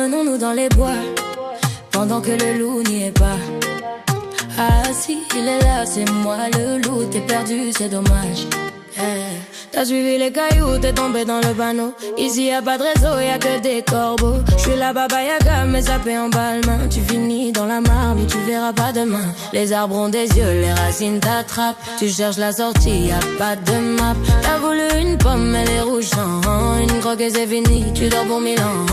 Promenons-nous dans les bois, pendant que le loup n'y est pas. Ah si, il est là, c'est moi le loup, t'es perdu, c'est dommage. T'as suivi les cailloux, t'es tombé dans le panneau. Ici y'a pas de réseau, y'a que des corbeaux. J'suis la Baba Yaga, mais sapé en balmain. Tu finis dans la marbre, mais tu verras pas demain. Les arbres ont des yeux, les racines t'attrapent. Tu cherches la sortie, y'a pas de map. T'as voulu une pomme, elle est rouge sang. Une croque et c'est fini, tu dors pour 1000 ans.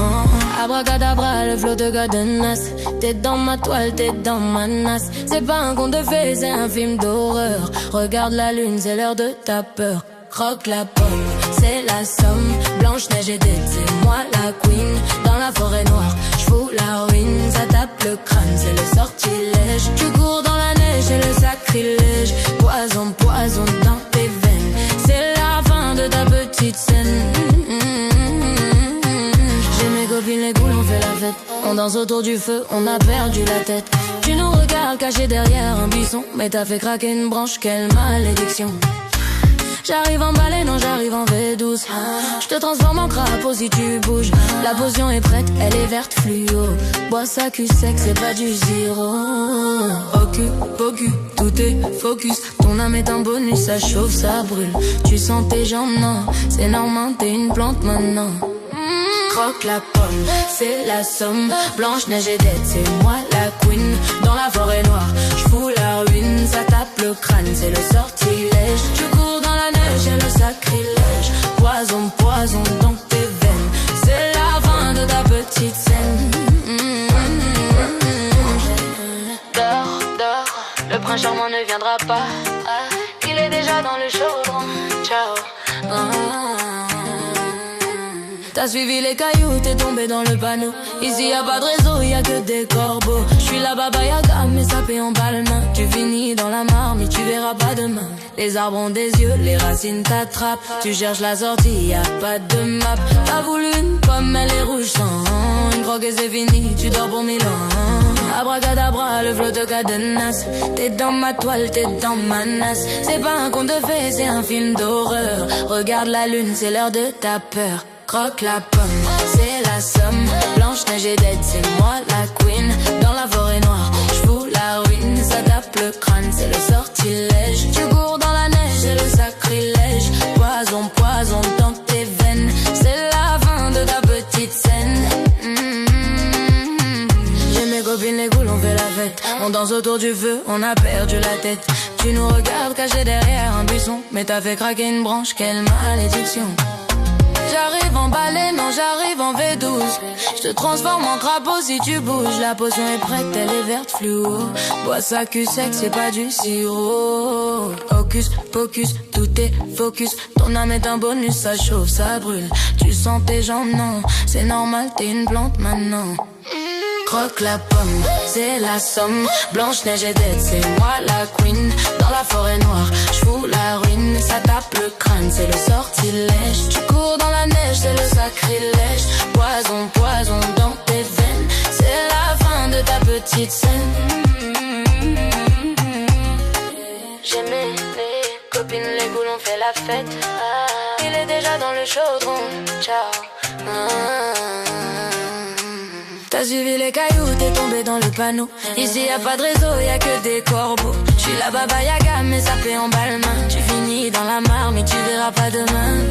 Abracadabra, le flot de Godenas. T'es dans ma toile, t'es dans ma nasse. C'est pas un conte de fées, c'est un film d'horreur. Regarde la lune, c'est l'heure de ta peur. Croque la pomme, c'est la somme. Blanche-Neige et Dette, c'est moi la queen. Dans la forêt noire, j'fous la ruine. Ça tape le crâne, c'est le sortilège. Tu cours dans la neige, c'est le sacrilège. Poison, poison dans tes veines. C'est la fin de ta petite scène. J'ai mes copines, les goules, on fait la fête. On danse autour du feu, on a perdu la tête. Tu nous regardes cachés derrière un buisson. Mais t'as fait craquer une branche, quelle malédiction. J'arrive en balai, non j'arrive en V12. J'te transforme en crapaud si tu bouges. La potion est prête, elle est verte fluo. Bois ça cul sec, c'est pas du zéro. Focus, tout est focus. Ton âme est un bonus, ça chauffe, ça brûle. Tu sens tes jambes, non, c'est normal, t'es une plante maintenant. Croque la pomme, c'est la somme. Blanche-Neige et Dette, c'est moi la queen. Dans la forêt noire, j'fous la ruine. Ça tape le crâne, c'est le sortilège. Tu cours dans la neige, c'est le sacrilège. Poison, poison dans tes veines. C'est la fin de ta petite scène. Dors, le prince charmant ne viendra pas. Il est déjà dans le chaudron. Ciao. T'as suivi les cailloux, t'es tombé dans le panneau. Ici y'a pas de réseau, y'a que des corbeaux. J'suis la Baba Yaga, mais sapé en balmain. Tu finis dans la marbre, mais tu verras pas demain. Les arbres ont des yeux, les racines t'attrapent. Tu cherches la sortie, y'a pas de map. T'as voulu une pomme, elle est rouge sang. Une croque et c'est fini, tu dors pour 1000 ans. Abracadabra, le flot de Cadenas. T'es dans ma toile, t'es dans ma nasse. C'est pas un conte de fées, c'est un film d'horreur. Regarde la lune, c'est l'heure de ta peur. Croque la pomme, c'est la somme. Blanche-Neige et Dette, c'est moi la queen. Dans la forêt noire, j'fous la ruine. Ça tape le crâne, c'est le sortilège. Tu cours dans la neige, c'est le sacrilège. Poison, poison dans tes veines. C'est la fin de ta petite scène. J'ai mes copines, les goules, on fait la fête. On danse autour du feu, on a perdu la tête. Tu nous regardes cachés derrière un buisson. Mais t'as fait craquer une branche, quelle malédiction. J'arrive en balai, non j'arrive en V12. J'te transforme en crapaud si tu bouges. La potion est prête, elle est verte fluo. Bois ça cul sec, c'est pas du sirop. Hocus pocus, tout est focus. Ton âme est un bonus, ça chauffe, ça brûle. Tu sens tes jambes, non, c'est normal, t'es une plante maintenant. Croque la pomme, c'est la somme. Blanche-Neige et Dette, c'est moi la queen. Dans la forêt noire, j'fous la ruine. Ça tape le crâne, c'est le sortilège. Tu cours dans la neige, c'est le sacrilège. Poison, poison dans tes veines. C'est la fin de ta petite scène. J'ai mes copines, les goules, on fait la fête. Il est déjà dans le chaudron. Ciao. T'as suivi les cailloux, t'es tombé dans le panneau. Ici y'a pas de réseau, y'a que des corbeaux. J'suis la Baba Yaga, mais sapé en balmain. Tu finis dans la marbre, mais tu verras pas demain.